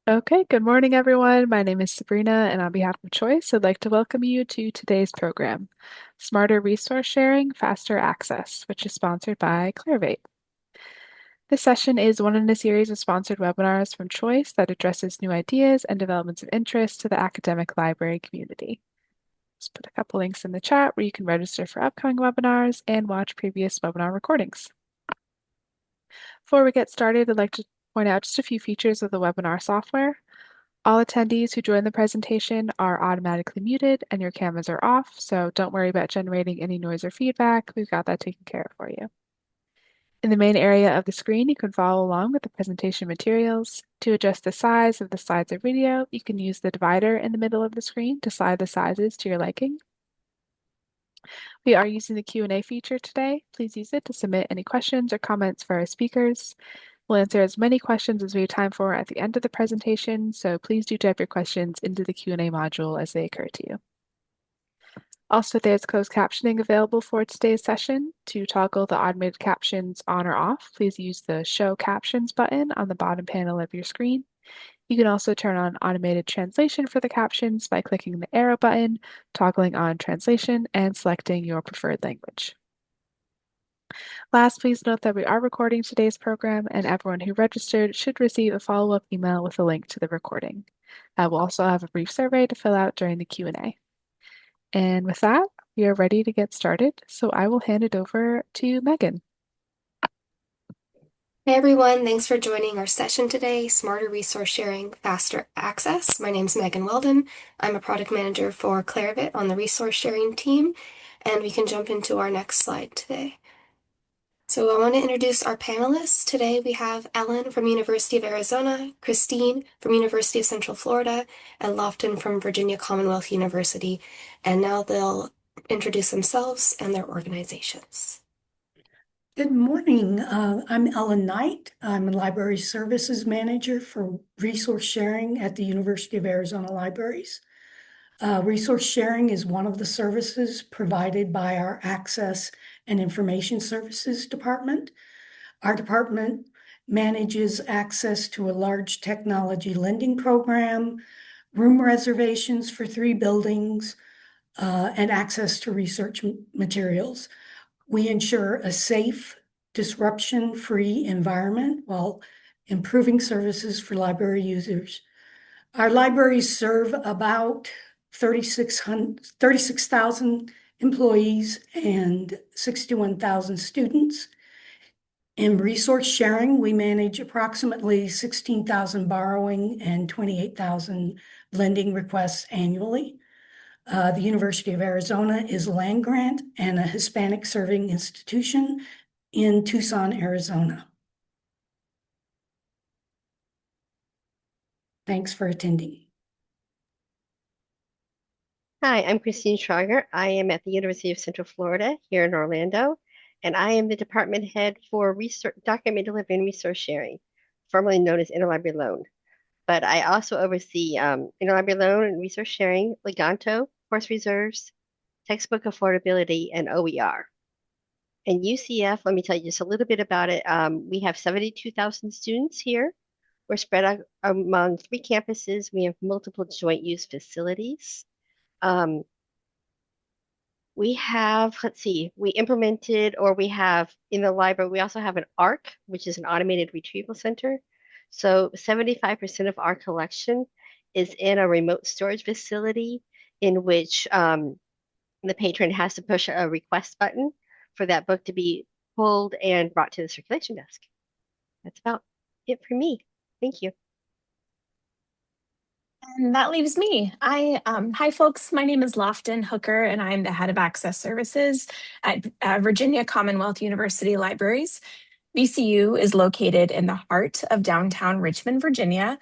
Okay, good morning, everyone. My name is Sabrina, and on behalf of Choice, I'd like to welcome you to today's program, Smarter Resource Sharing, Faster Access, which is sponsored by Clarivate. This session is one in a series of sponsored webinars from Choice that addresses new ideas and developments of interest to the academic library community. Just put a couple links in the chat where you can register for upcoming webinars and watch previous webinar recordings. Before we get started, I'd like to point out just a few features of the webinar software. All attendees who join the presentation are automatically muted and your cameras are off, so don't worry about generating any noise or feedback. We've got that taken care of for you. In the main area of the screen, you can follow along with the presentation materials. To adjust the size of the slides or video, you can use the divider in the middle of the screen to slide the sizes to your liking. We are using the Q&A feature today. Please use it to submit any questions or comments for our speakers. We'll answer as many questions as we have time for at the end of the presentation, so please do type your questions into the Q&A module as they occur to you. Also, there's closed captioning available for today's session. To toggle the automated captions on or off, please use the Show Captions button on the bottom panel of your screen. You can also turn on automated translation for the captions by clicking the arrow button, toggling on translation, and selecting your preferred language. Last, please note that we are recording today's program, and everyone who registered should receive a follow-up email with a link to the recording. We'll also have a brief survey to fill out during the Q&A. And with that, we are ready to get started, so I will hand it over to Megan. Hey everyone, thanks for joining our session today, Smarter Resource Sharing, Faster Access. My name is Megan Weldon. I'm a product manager for Clarivate on the resource sharing team, and we can jump into our next slide today. So I want to introduce our panelists. Today we have Ellen from University of Arizona, Christine from University of Central Florida, and Lofton from Virginia Commonwealth University. And now they'll introduce themselves and their organizations. Good morning. I'm Ellen Knight. I'm a Library Services Manager for Resource Sharing at the University of Arizona Libraries. Resource sharing is one of the services provided by our Access and Information Services Department. Our department manages access to a large technology lending program, room reservations for 3 buildings, and access to research materials. We ensure a safe, disruption-free environment while improving services for library users. Our libraries serve about 36,000 employees and 61,000 students. In resource sharing, we manage approximately 16,000 borrowing and 28,000 lending requests annually. The University of Arizona is a land grant and a Hispanic serving institution in Tucson, Arizona. Thanks for attending. Hi, I'm Christine Schrager. I am at the University of Central Florida here in Orlando, and I am the department head for document delivery and resource sharing, formerly known as interlibrary loan. But I also oversee interlibrary loan and resource sharing, Leganto, course reserves, textbook affordability, and OER. And UCF, let me tell you just a little bit about it. We have 72,000 students here. We're spread out among 3 campuses. We have multiple joint use facilities. We have, let's see, we implemented, or we have in the library, we also have an ARC, which is an automated retrieval center. So 75% of our collection is in a remote storage facility in which the patron has to push a request button for that book to be pulled and brought to the circulation desk. That's about it for me. Thank you. And that leaves me. Hi, folks. My name is Lofton Hooker, and I'm the head of access services at Virginia Commonwealth University Libraries. VCU is located in the heart of downtown Richmond, Virginia,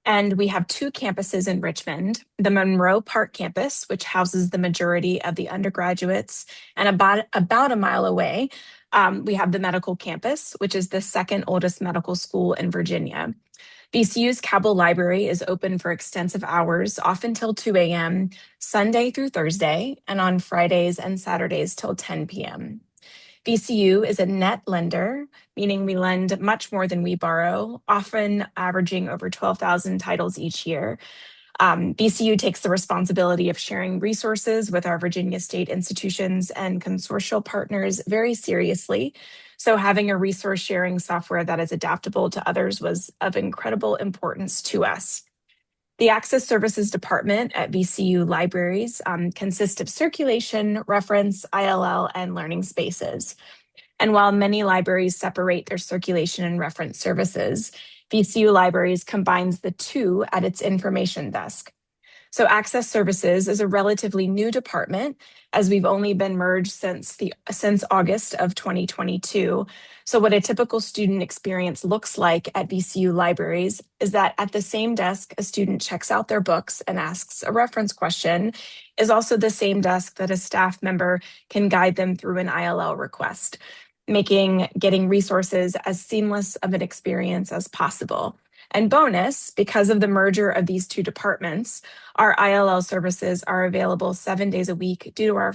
and we have 2 campuses in Richmond, the Monroe Park campus, which houses the majority of the undergraduates, and about a mile away, we have the medical campus, which is the 2nd oldest medical school in Virginia. VCU's Cabell Library is open for extensive hours, often till 2 a.m., Sunday through Thursday, and on Fridays and Saturdays till 10 p.m. VCU is a net lender, meaning we lend much more than we borrow, often averaging over 12,000 titles each year. VCU takes the responsibility of sharing resources with our Virginia state institutions and consortial partners very seriously. So having a resource sharing software that is adaptable to others was of incredible importance to us. The Access Services Department at VCU Libraries consists of circulation, reference, ILL, and learning spaces. And while many libraries separate their circulation and reference services, VCU Libraries combines the two at its information desk. So Access Services is a relatively new department, as we've only been merged since August of 2022. So what a typical student experience looks like at VCU Libraries is that at the same desk a student checks out their books and asks a reference question is also the same desk that a staff member can guide them through an ILL request, making getting resources as seamless of an experience as possible. And bonus, because of the merger of these two departments, our ILL services are available 7 days a week due to our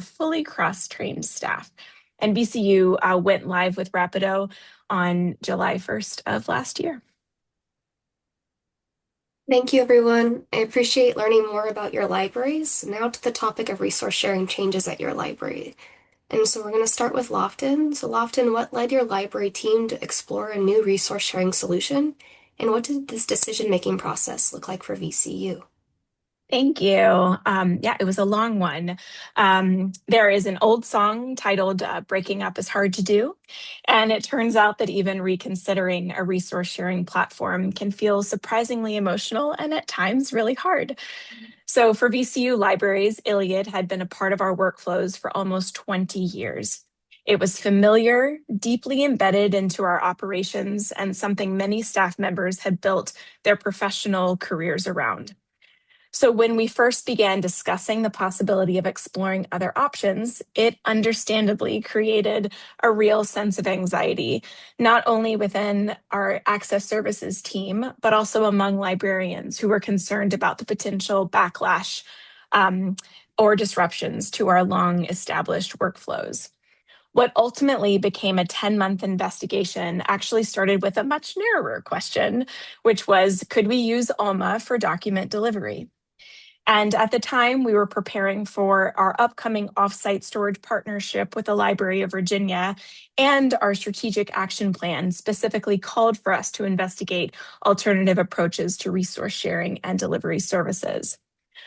fully cross-trained staff. And VCU went live with Rapido on July 1st of last year. Thank you, everyone. I appreciate learning more about your libraries. Now to the topic of resource sharing changes at your library. And so we're going to start with Lofton. So Lofton, what led your library team to explore a new resource sharing solution? And what did this decision-making process look like for VCU? Thank you. Yeah, it was a long one. There is an old song titled Breaking Up is Hard to Do. And it turns out that even reconsidering a resource sharing platform can feel surprisingly emotional and at times really hard. So for VCU Libraries, Iliad had been a part of our workflows for almost 20 years. It was familiar, deeply embedded into our operations, and something many staff members had built their professional careers around. So when we first began discussing the possibility of exploring other options, it understandably created a real sense of anxiety, not only within our access services team, but also among librarians who were concerned about the potential backlash or disruptions to our long established workflows. What ultimately became a 10-month investigation actually started with a much narrower question, which was, could we use Alma for document delivery? And at the time, we were preparing for our upcoming offsite storage partnership with the Library of Virginia, and our strategic action plan specifically called for us to investigate alternative approaches to resource sharing and delivery services.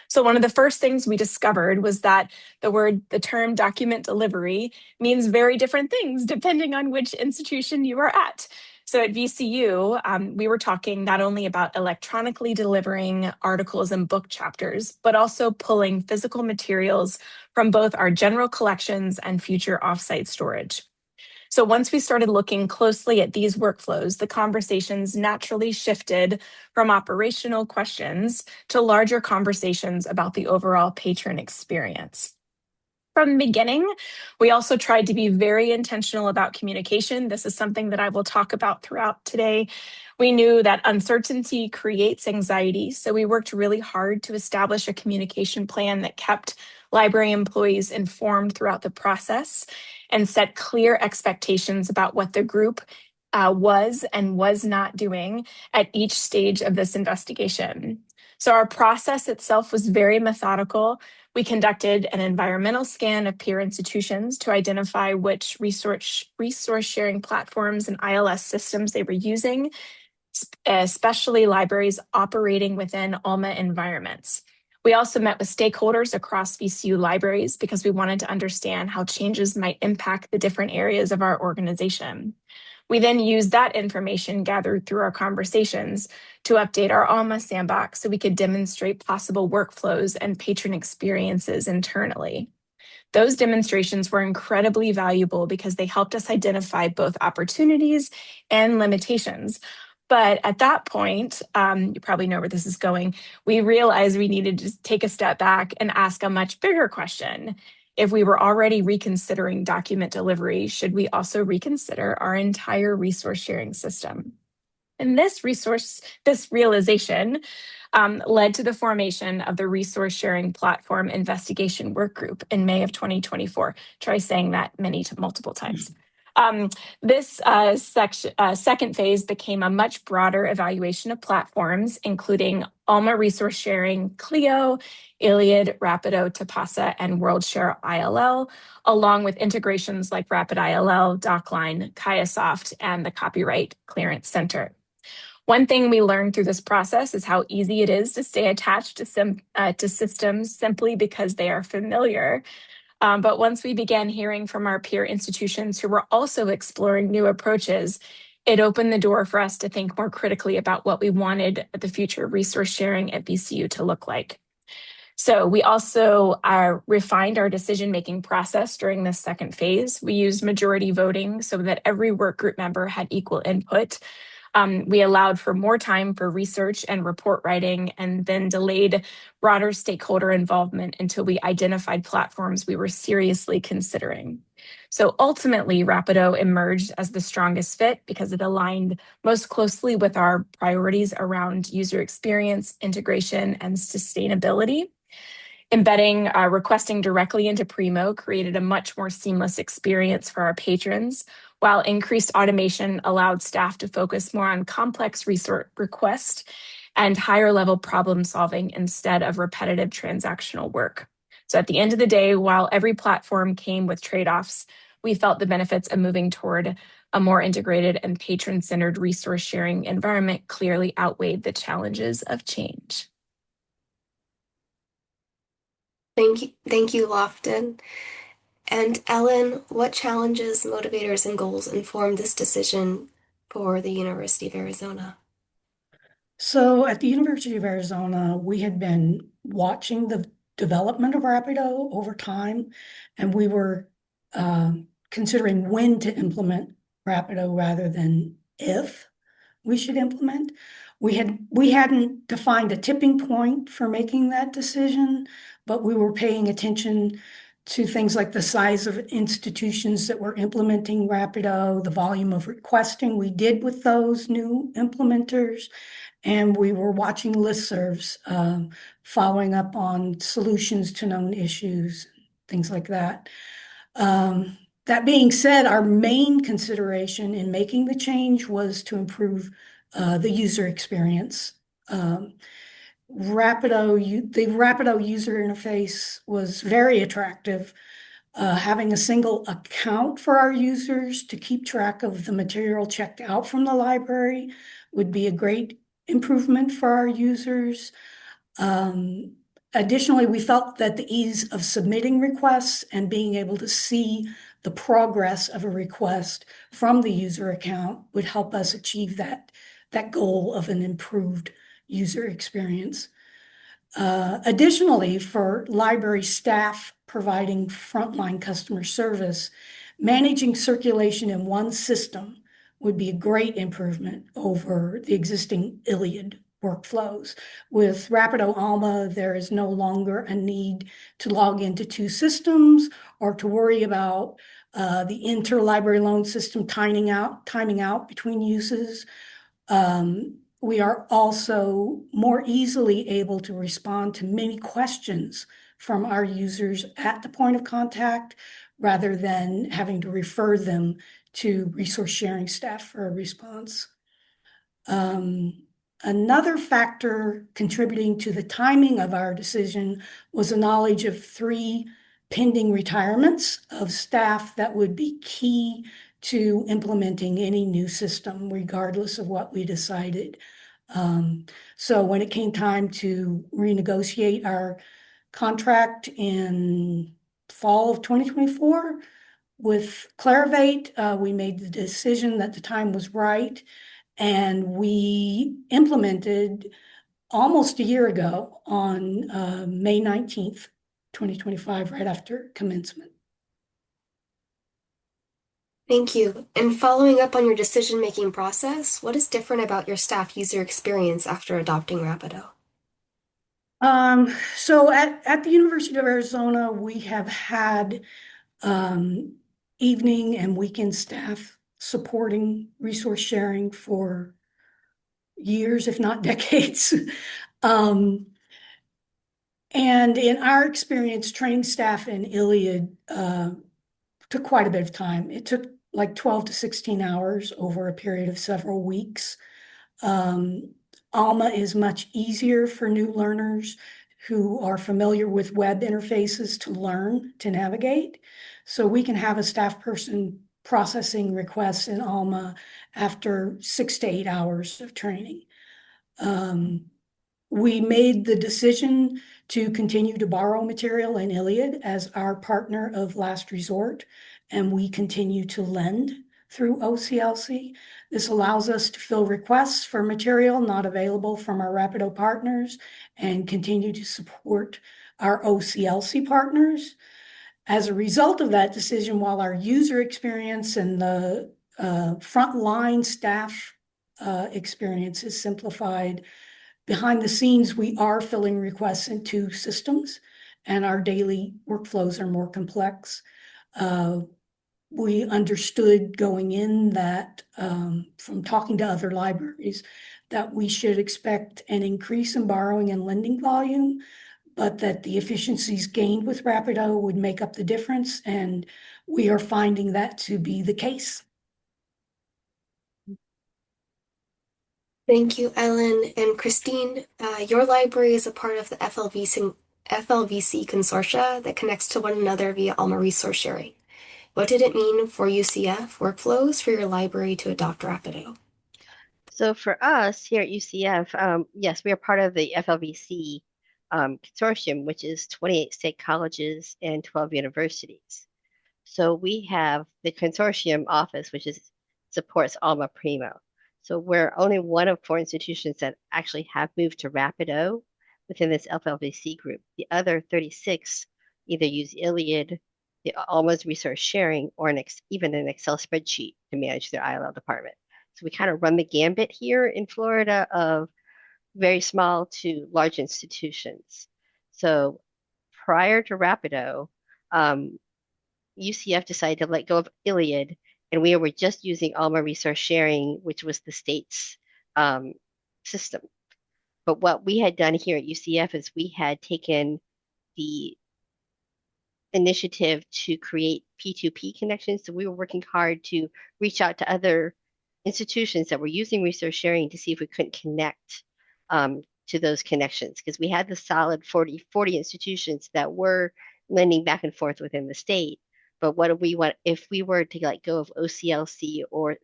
So one of the first things we discovered was that the term document delivery means very different things depending on which institution you are at. So at VCU, we were talking not only about electronically delivering articles and book chapters, but also pulling physical materials from both our general collections and future offsite storage. So once we started looking closely at these workflows, the conversations naturally shifted from operational questions to larger conversations about the overall patron experience. From the beginning, we also tried to be very intentional about communication. This is something that I will talk about throughout today. We knew that uncertainty creates anxiety, so we worked really hard to establish a communication plan that kept library employees informed throughout the process and set clear expectations about what the group was and was not doing at each stage of this investigation. So our process itself was very methodical. We conducted an environmental scan of peer institutions to identify which resource sharing platforms and ILS systems they were using, especially libraries operating within Alma environments. We also met with stakeholders across VCU libraries because we wanted to understand how changes might impact the different areas of our organization. We then used that information gathered through our conversations to update our Alma sandbox so we could demonstrate possible workflows and patron experiences internally. Those demonstrations were incredibly valuable because they helped us identify both opportunities and limitations. But at that point, you probably know where this is going, we realized we needed to take a step back and ask a much bigger question. If we were already reconsidering document delivery, should we also reconsider our entire resource sharing system? And this realization led to the formation of the Resource Sharing Platform Investigation Work Group in May of 2024. Try saying that multiple times. This second phase became a much broader evaluation of platforms, including Alma Resource Sharing, Clio, Iliad, Rapido, Tapasa, and WorldShare ILL, along with integrations like Rapid ILL, DocLine, Kayasoft, and the Copyright Clearance Center. One thing we learned through this process is how easy it is to stay attached to systems simply because they are familiar. But once we began hearing from our peer institutions who were also exploring new approaches, it opened the door for us to think more critically about what we wanted the future resource sharing at VCU to look like. So we also refined our decision-making process during this second phase. We used majority voting so that every work group member had equal input. We allowed for more time for research and report writing, and then delayed broader stakeholder involvement until we identified platforms we were seriously considering. So ultimately, Rapido emerged as the strongest fit because it aligned most closely with our priorities around user experience, integration, and sustainability. Embedding requesting directly into Primo created a much more seamless experience for our patrons, while increased automation allowed staff to focus more on complex resource requests and higher level problem solving instead of repetitive transactional work. So at the end of the day, while every platform came with trade-offs, we felt the benefits of moving toward a more integrated and patron-centered resource sharing environment clearly outweighed the challenges of change. Thank you, Lofton. And Ellen, what challenges, motivators, and goals informed this decision for the University of Arizona? So at the University of Arizona, we had been watching the development of Rapido over time, and we were considering when to implement Rapido rather than if we should implement. We hadn't defined a tipping point for making that decision, but we were paying attention to things like the size of institutions that were implementing Rapido, the volume of requesting we did with those new implementers, and we were watching listservs, following up on solutions to known issues, things like that. That being said, our main consideration in making the change was to improve the user experience. The Rapido user interface was very attractive. Having a single account for our users to keep track of the material checked out from the library would be a great improvement for our users. Additionally, we felt that the ease of submitting requests and being able to see the progress of a request from the user account would help us achieve that goal of an improved user experience. Additionally, for library staff providing frontline customer service, managing circulation in one system would be a great improvement over the existing Iliad workflows. With Rapido Alma, there is no longer a need to log into two systems or to worry about the interlibrary loan system timing out between uses. We are also more easily able to respond to many questions from our users at the point of contact rather than having to refer them to resource sharing staff for a response. Another factor contributing to the timing of our decision was the knowledge of 3 pending retirements of staff that would be key to implementing any new system, regardless of what we decided. So when it came time to renegotiate our contract in fall of 2024 with Clarivate, we made the decision that the time was right, and we implemented almost a year ago on May 19th, 2025, right after commencement. Thank you. And following up on your decision-making process, what is different about your staff user experience after adopting Rapido? So at the University of Arizona, we have had evening and weekend staff supporting resource sharing for years, if not decades. Um, and in our experience, training staff in Iliad took quite a bit of time. It took like 12 to 16 hours over a period of several weeks. Um, Alma is much easier for new learners who are familiar with web interfaces to learn to navigate. So we can have a staff person processing requests in Alma after 6 to 8 hours of training. Um, we made the decision to continue to borrow material in Iliad as our partner of last resort, and we continue to lend through OCLC. This allows us to fill requests for material not available from our Rapido partners and continue to support our OCLC partners. As a result of that decision, while our user experience and the frontline staff experience is simplified, behind the scenes, we are filling requests in two systems, and our daily workflows are more complex. Uh, we understood going in that from talking to other libraries that we should expect an increase in borrowing and lending volume, but that the efficiencies gained with Rapido would make up the difference, and we are finding that to be the case. Thank you, Ellen and Christine. Your library is a part of the FLVC consortia that connects to one another via Alma resource sharing. What did it mean for UCF workflows for your library to adopt Rapido? So for us here at UCF, yes, we are part of the FLVC consortium, which is 28 state colleges and 12 universities. So we have the consortium office, which supports Alma Primo. So we're only one of 4 institutions that actually have moved to Rapido within this FLVC group. The other 36 either use Iliad, the Alma's resource sharing, or even an Excel spreadsheet to manage their ILL department. So we kind of run the gambit here in Florida of very small to large institutions. So prior to Rapido, UCF decided to let go of Iliad, and we were just using Alma Resource Sharing, which was the state's system. But what we had done here at UCF is we had taken the initiative to create P2P connections. So we were working hard to reach out to other institutions that were using resource sharing to see if we couldn't connect to those connections, because we had the solid 40 institutions that were lending back and forth within the state. But what do we want if we were to let go of OCLC or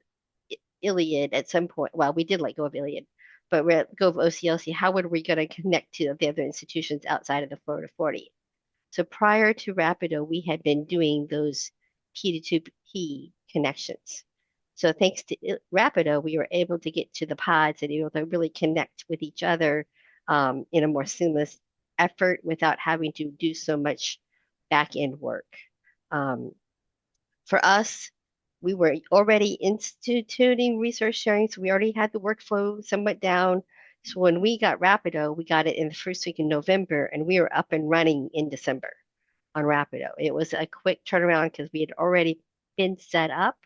Iliad at some point? Well, we did let go of Iliad, but we let go of OCLC. How would we going to connect to the other institutions outside of the Florida 40? So prior to Rapido, we had been doing those P2P connections. So thanks to Rapido, we were able to get to the pods and able to really connect with each other in a more seamless effort without having to do so much back end work. For us, we were already instituting resource sharing, so we already had the workflow somewhat down. So when we got Rapido, we got it in the first week in November, and we were up and running in December on Rapido. It was a quick turnaround because we had already been set up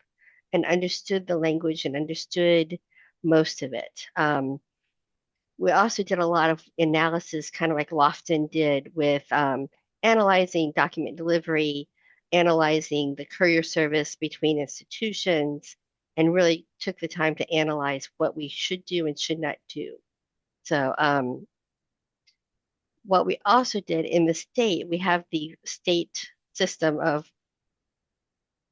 and understood the language and understood most of it. We also did a lot of analysis, kind of like Lofton did with analyzing document delivery, analyzing the courier service between institutions, and really took the time to analyze what we should do and should not do. So what we also did in the state, we have the state system of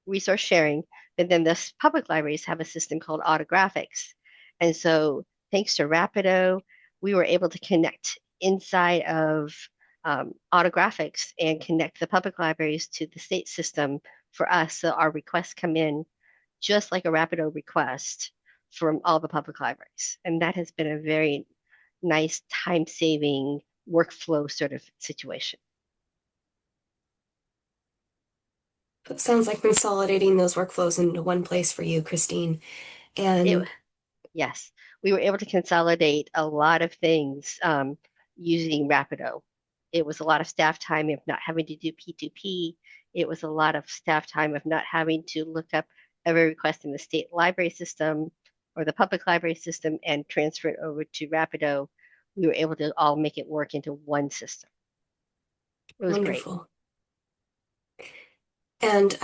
resource sharing, but then the public libraries have a system called autographics. And so thanks to Rapido, we were able to connect inside of autographics and connect the public libraries to the state system for us. So our requests come in just like a Rapido request from all the public libraries. And that has been a very nice time-saving workflow sort of situation. It sounds like consolidating those workflows into one place for you, Christine. And yes, we were able to consolidate a lot of things using Rapido. It was a lot of staff time of not having to do P2P. It was a lot of staff time of not having to look up every request in the state library system. or the public library system and transfer it over to Rapido, we were able to all make it work into one system. It was great. Wonderful. And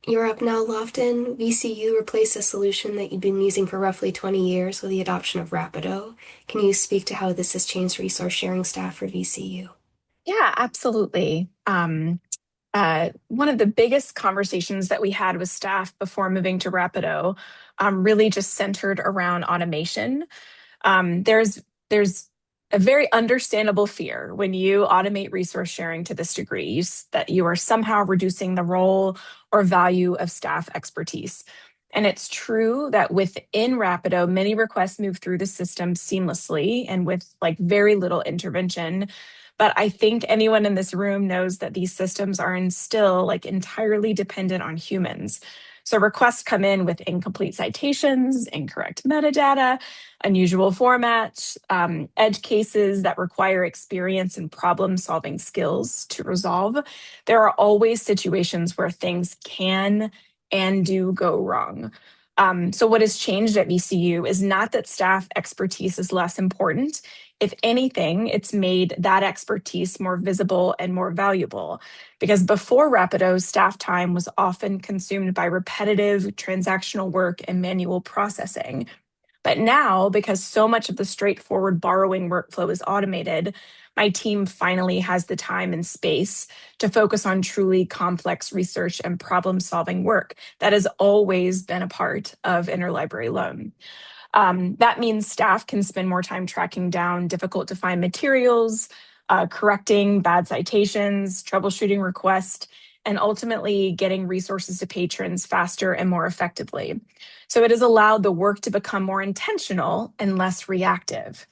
you're up now, Lofton. VCU replaced a solution that you've been using for roughly 20 years with the adoption of Rapido. Can you speak to how this has changed resource sharing staff for VCU? Yeah, absolutely. One of the biggest conversations that we had with staff before moving to Rapido really just centered around automation. There's a very understandable fear when you automate resource sharing to this degree that you are somehow reducing the role or value of staff expertise. And it's true that within Rapido, many requests move through the system seamlessly and with like very little intervention. But I think anyone in this room knows that these systems are still like entirely dependent on humans. So requests come in with incomplete citations, incorrect metadata, unusual formats, edge cases that require experience and problem solving skills to resolve. There are always situations where things can and do go wrong. So what has changed at VCU is not that staff expertise is less important. If anything, it's made that expertise more visible and more valuable. Because before Rapido, staff time was often consumed by repetitive transactional work and manual processing. But now, because so much of the straightforward borrowing workflow is automated, my team finally has the time and space to focus on truly complex research and problem solving work that has always been a part of interlibrary loan. That means staff can spend more time tracking down difficult to find materials, correcting bad citations, troubleshooting requests, and ultimately getting resources to patrons faster and more effectively. So it has allowed the work to become more intentional and less reactive.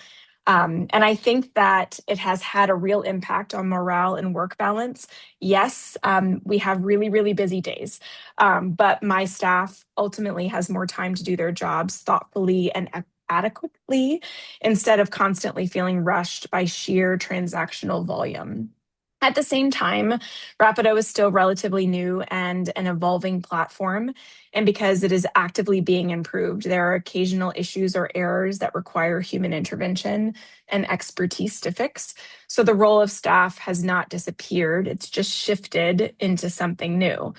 And I think that it has had a real impact on morale and work balance. Yes, we have really, really busy days, but my staff ultimately has more time to do their jobs thoughtfully and adequately instead of constantly feeling rushed by sheer transactional volume. At the same time, Rapido is still relatively new and an evolving platform. And because it is actively being improved, there are occasional issues or errors that require human intervention and expertise to fix. So the role of staff has not disappeared, it's just shifted into something new.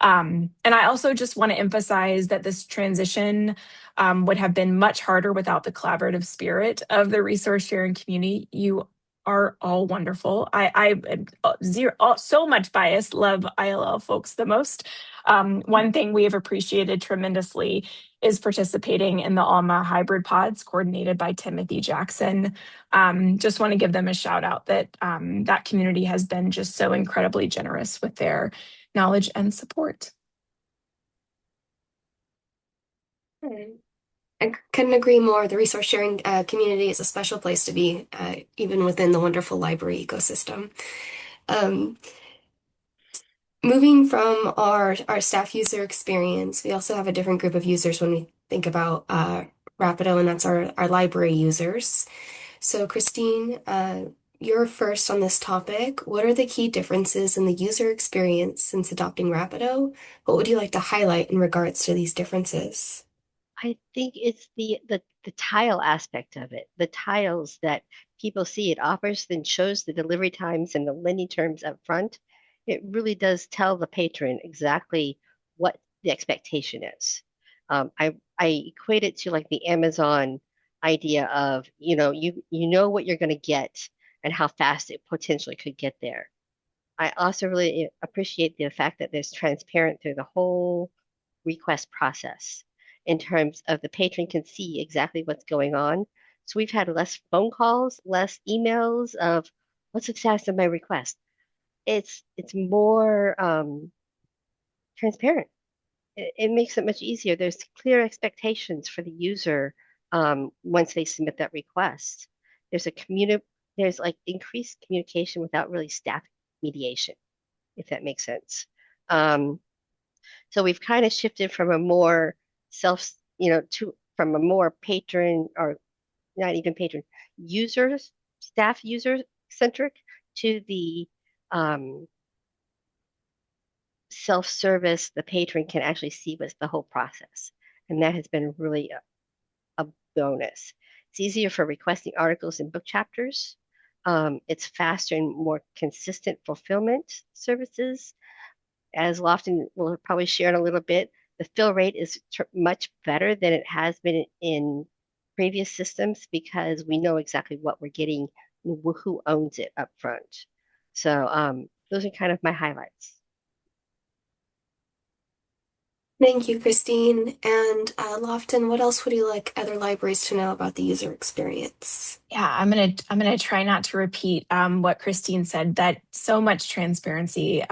And I also just want to emphasize that this transition would have been much harder without the collaborative spirit of the resource sharing community. You are all wonderful. I so much bias, love ILL folks the most. One thing we have appreciated tremendously is participating in the Alma hybrid pods coordinated by Timothy Jackson. Just want to give them a shout out that that community has been just so incredibly generous with their knowledge and support. I couldn't agree more. The resource sharing community is a special place to be, even within the wonderful library ecosystem. Um, Moving from our staff user experience, we also have a different group of users when we think about Rapido, and that's our library users. So, Christine, you're first on this topic. What are the key differences in the user experience since adopting Rapido? What would you like to highlight in regards to these differences? I think it's the tile aspect of it. The tiles that people see, it offers then shows the delivery times and the lending terms up front. It really does tell the patron exactly what the expectation is. I equate it to like the Amazon idea of, you know what you're going to get and how fast it potentially could get there. I also really appreciate the fact that there's transparent through the whole request process in terms of the patron can see exactly what's going on. So we've had less phone calls, less emails of what's the status of my request. It's more transparent. It makes it much easier. There's clear expectations for the user once they submit that request. There's a there's like increased communication without really staff mediation, if that makes sense. So we've kind of shifted from a more from a more patron or not even patron users, staff user centric to the self-service. The patron can actually see what's the whole process, and that has been really bonus. It's easier for requesting articles and book chapters. It's faster and more consistent fulfillment services. As Lofton will probably share in a little bit, the fill rate is much better than it has been in previous systems because we know exactly what we're getting, who owns it up front. So those are kind of my highlights. Thank you, Christine. And Lofton, what else would you like other libraries to know about the user experience? Yeah, I'm gonna try not to repeat what Christine said. That so much transparency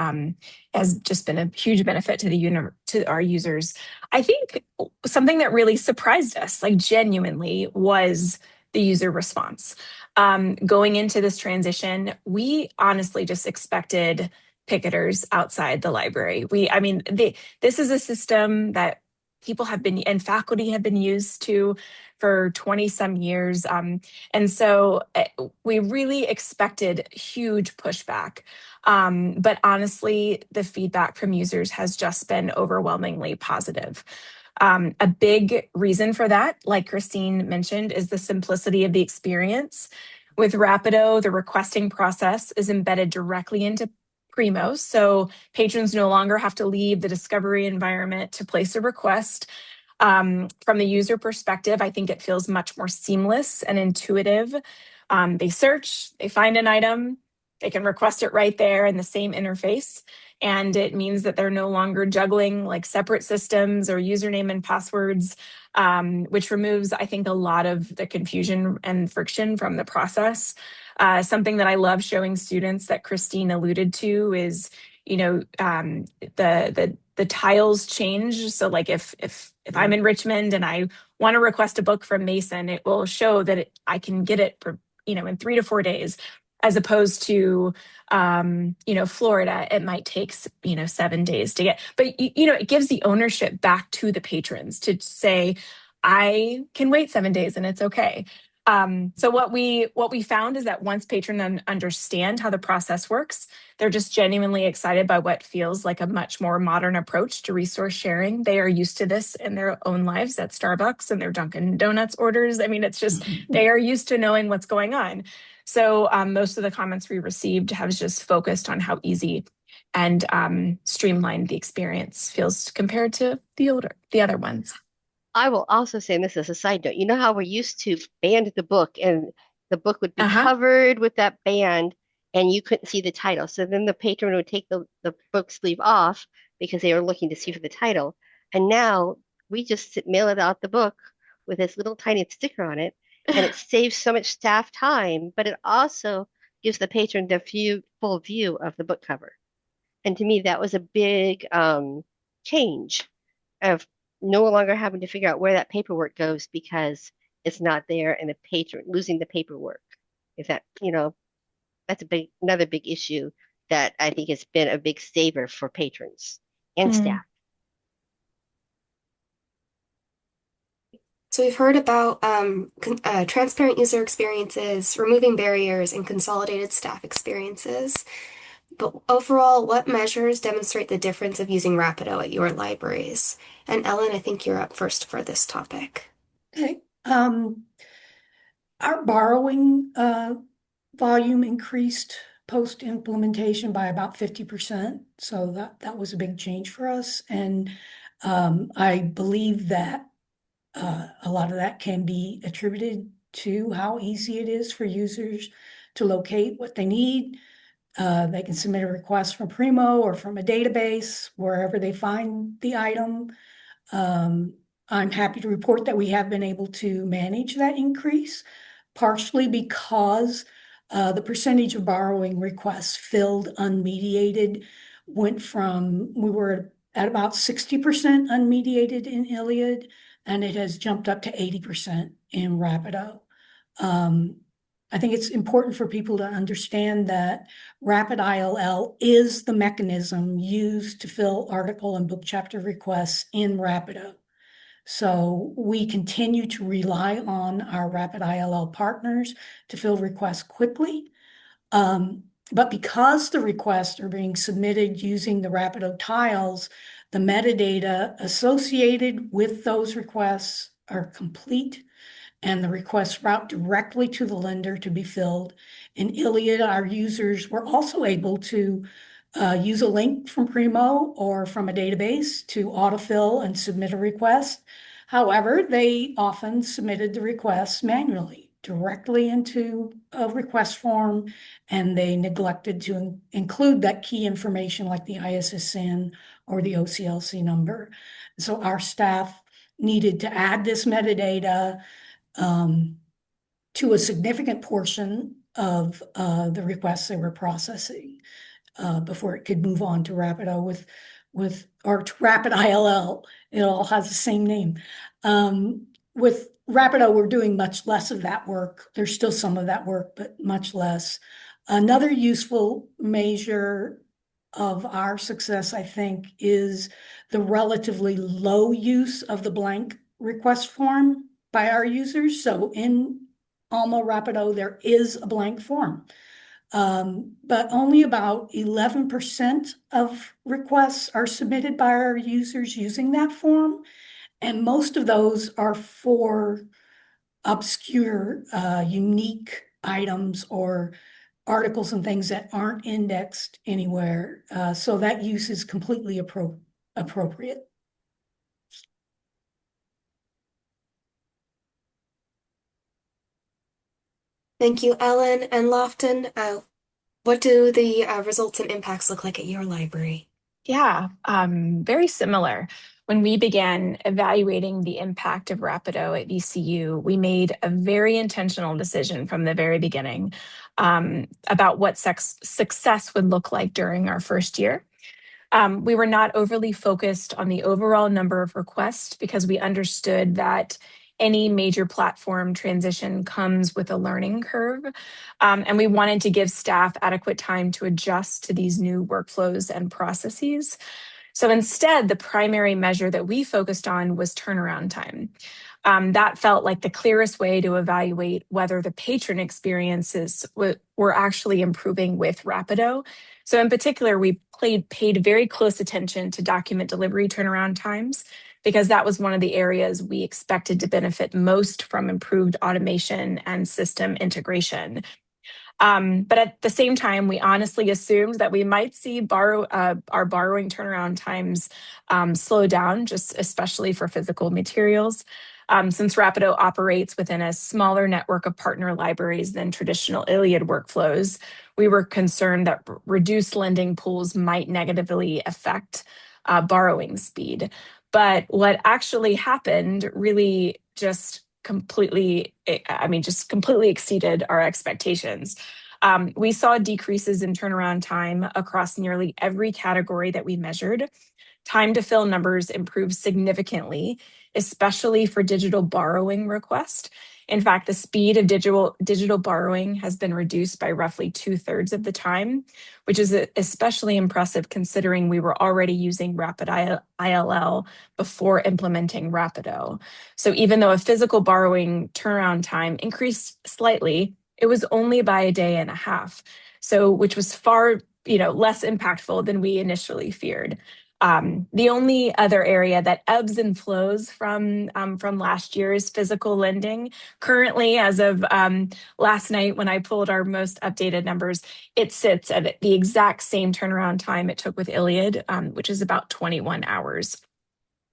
has just been a huge benefit to to our users. I think something that really surprised us, like genuinely, was the user response. Going into this transition, we honestly just expected picketers outside the library. This is a system that people have been and faculty have been used to for 20 some years. And so we really expected huge pushback. But honestly, the feedback from users has just been overwhelmingly positive. A big reason for that, like Christine mentioned, is the simplicity of the experience. With Rapido, the requesting process is embedded directly into Primo, so patrons no longer have to leave the discovery environment to place a request. From the user perspective, I think it feels much more seamless and intuitive. They search, they find an item, they can request it right there in the same interface. And it means that they're no longer juggling like separate systems or username and passwords, which removes, I think, a lot of the confusion and friction from the process. Something that I love showing students that Christine alluded to is, the tiles change. So like if I'm in Richmond and I want to request a book from Mason, it will show that I can get it for, in 3 to 4 days, as opposed to, Florida, it might take, 7 days to get, but it gives the ownership back to the patrons to say, I can wait 7 days and it's okay. So what we found is that once patrons understand how the process works, they're just genuinely excited by what feels like a much more modern approach to resource sharing. They are used to this in their own lives at Starbucks and their Dunkin' Donuts orders. I mean, it's just they are used to knowing what's going on. So most of the comments we received have just focused on how easy and streamlined the experience feels compared to the other ones. I will also say, and this is a side note, you know how we're used to band the book and the book would be Uh-huh. covered with that band and you couldn't see the title. So then the patron would take the book sleeve off because they were looking to see for the title. And now we just mail it out the book with this little tiny sticker on it. And it saves so much staff time, but it also gives the patron the full view of the book cover. And to me, that was a big change of no longer having to figure out where that paperwork goes because it's not there and the patron losing the paperwork. If that, that's another big issue that I think has been a big saver for patrons and Mm. staff. So we've heard about transparent user experiences, removing barriers, and consolidated staff experiences. But overall, what measures demonstrate the difference of using Rapido at your libraries? And Ellen, I think you're up first for this topic. Okay. Our borrowing volume increased post-implementation by about 50%. So that was a big change for us. And I believe that a lot of that can be attributed to how easy it is for users to locate what they need. They can submit a request from Primo or from a database, wherever they find the item. I'm happy to report that we have been able to manage that increase, partially because the percentage of borrowing requests filled unmediated we were at about 60% unmediated in Iliad, and it has jumped up to 80% in Rapido. I think it's important for people to understand that Rapid ILL is the mechanism used to fill article and book chapter requests in Rapido. So we continue to rely on our Rapid ILL partners to fill requests quickly. But because the requests are being submitted using the Rapido tiles, the metadata associated with those requests are complete and the requests route directly to the lender to be filled. In Iliad, our users were also able to use a link from Primo or from a database to autofill and submit a request. However, they often submitted the requests manually directly into a request form, and they neglected to include that key information like the ISSN or the OCLC number. So our staff needed to add this metadata to a significant portion of the requests they were processing before it could move on to Rapido or to Rapid ILL. It all has the same name. With Rapido, we're doing much less of that work. There's still some of that work, but much less. Another useful measure of our success, I think, is the relatively low use of the blank request form by our users. So in Alma Rapido, there is a blank form. But only about 11% of requests are submitted by our users using that form. And most of those are for obscure, unique items or articles and things that aren't indexed anywhere. So that use is completely appropriate. Thank you, Ellen and Lofton. What do the results and impacts look like at your library? Yeah, very similar. When we began evaluating the impact of Rapido at VCU, we made a very intentional decision from the very beginning about what success would look like during our first year. We were not overly focused on the overall number of requests because we understood that any major platform transition comes with a learning curve. And we wanted to give staff adequate time to adjust to these new workflows and processes. So instead, the primary measure that we focused on was turnaround time. That felt like the clearest way to evaluate whether the patron experiences were actually improving with Rapido. So in particular, we paid very close attention to document delivery turnaround times because that was one of the areas we expected to benefit most from improved automation and system integration. But at the same time, we honestly assumed that we might see our borrowing turnaround times slow down, just especially for physical materials. Since Rapido operates within a smaller network of partner libraries than traditional Iliad workflows, we were concerned that reduced lending pools might negatively affect borrowing speed. But what actually happened really just completely exceeded our expectations. We saw decreases in turnaround time across nearly every category that we measured. Time to fill numbers improved significantly, especially for digital borrowing requests. In fact, the speed of digital borrowing has been reduced by roughly 2/3 of the time, which is especially impressive considering we were already using Rapid ILL before implementing Rapido. So even though a physical borrowing turnaround time increased slightly, it was only by a day and a half. So which was far, less impactful than we initially feared. The only other area that ebbs and flows from last year's physical lending, currently, as of last night when I pulled our most updated numbers, it sits at the exact same turnaround time it took with Iliad, which is about 21 hours.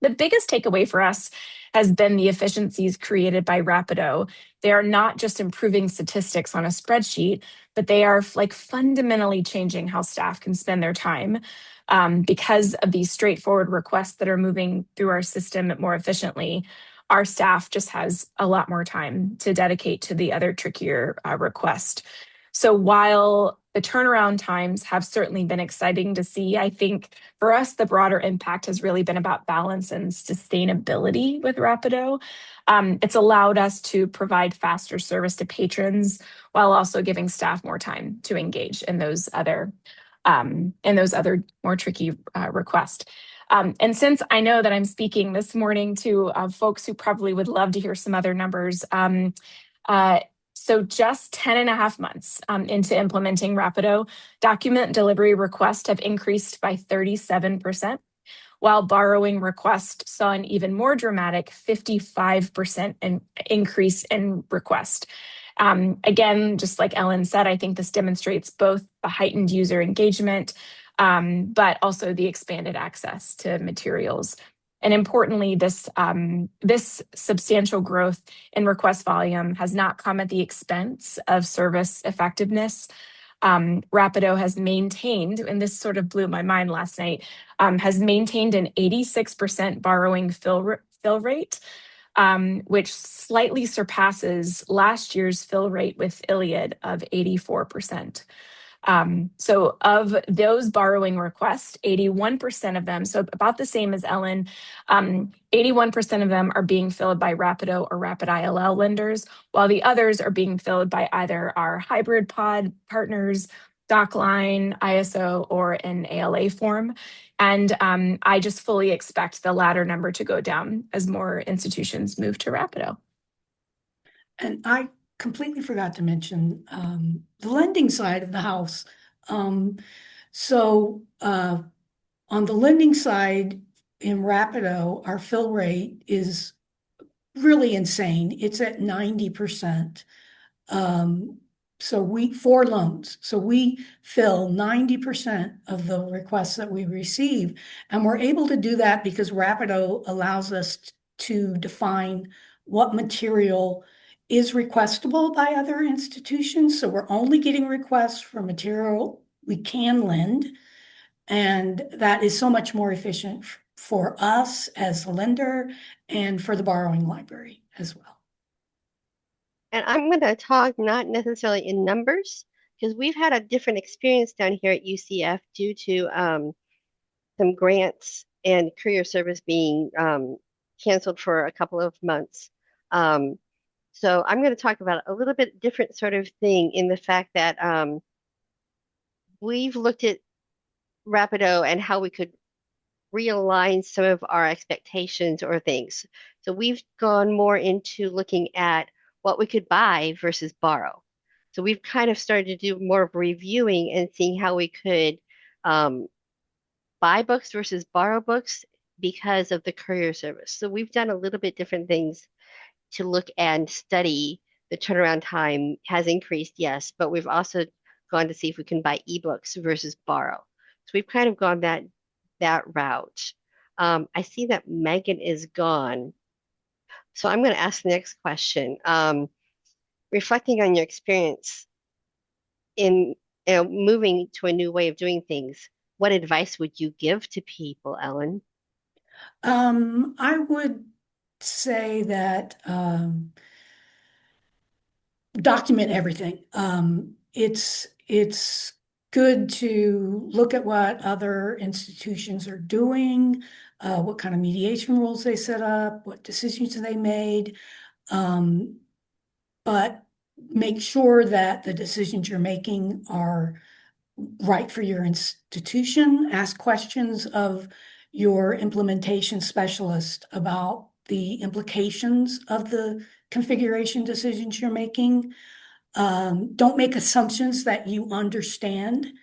The biggest takeaway for us has been the efficiencies created by Rapido. They are not just improving statistics on a spreadsheet, but they are fundamentally changing how staff can spend their time. Because of these straightforward requests that are moving through our system more efficiently, our staff just has a lot more time to dedicate to the other trickier requests. So while the turnaround times have certainly been exciting to see, I think for us, the broader impact has really been about balance and sustainability with Rapido. It's allowed us to provide faster service to patrons while also giving staff more time to engage in those other more tricky requests. And since I know that I'm speaking this morning to folks who probably would love to hear some other numbers, so just 10 and a half months into implementing Rapido, document delivery requests have increased by 37%, while borrowing request saw an even more dramatic 55% increase in request. Again, just like Ellen said, I think this demonstrates both the heightened user engagement, but also the expanded access to materials. And importantly, this substantial growth in request volume has not come at the expense of service effectiveness. Rapido has maintained, and this sort of blew my mind last night, has maintained an 86% borrowing fill rate, which slightly surpasses last year's fill rate with Iliad of 84%. So of those borrowing requests, 81% of them, so about the same as Ellen, 81% of them are being filled by Rapido or Rapid ILL lenders, while the others are being filled by either our hybrid pod partners, DocLine, ISO, or an ALA form. And I just fully expect the latter number to go down as more institutions move to Rapido. And I completely forgot to mention the lending side of the house. So on the lending side in Rapido, our fill rate is really insane. It's at 90%. So for loans. So we fill 90% of the requests that we receive. And we're able to do that because Rapido allows us to define what material is requestable by other institutions. So we're only getting requests for material we can lend. And that is so much more efficient for us as a lender and for the borrowing library as well. And I'm going to talk not necessarily in numbers, because we've had a different experience down here at UCF due to some grants and courier service being canceled for a couple of months. So I'm going to talk about a little bit different sort of thing in the fact that we've looked at Rapido and how we could realign some of our expectations or things. So we've gone more into looking at what we could buy versus borrow. So we've kind of started to do more of reviewing and seeing how we could buy books versus borrow books because of the courier service. So we've done a little bit different things to look and study. The turnaround time has increased, yes, but we've also gone to see if we can buy ebooks versus borrow. So we've kind of gone that route. I see that Megan is gone. So I'm going to ask the next question. Reflecting on your experience in moving to a new way of doing things, what advice would you give to people, Ellen? I would say that document everything. It's good to look at what other institutions are doing, what kind of mediation rules they set up, what decisions they made. But make sure that the decisions you're making are right for your institution. Ask questions of your implementation specialist about the implications of the configuration decisions you're making. Don't make assumptions that you understand.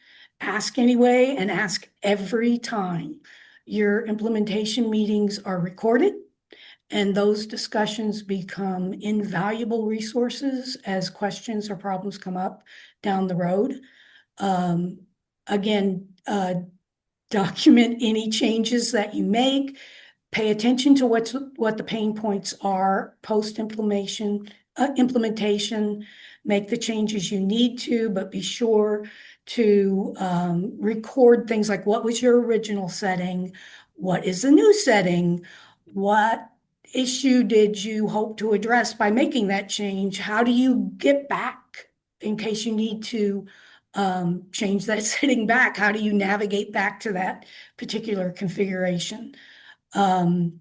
Ask anyway, and ask every time. Your implementation meetings are recorded, and those discussions become invaluable resources as questions or problems come up down the road. Again, document any changes that you make. Pay attention to what the pain points are post-implementation. Make the changes you need to, but be sure to record things like what was your original setting, what is the new setting, what issue did you hope to address by making that change, how do you get back in case you need to change that setting back, how do you navigate back to that particular configuration. And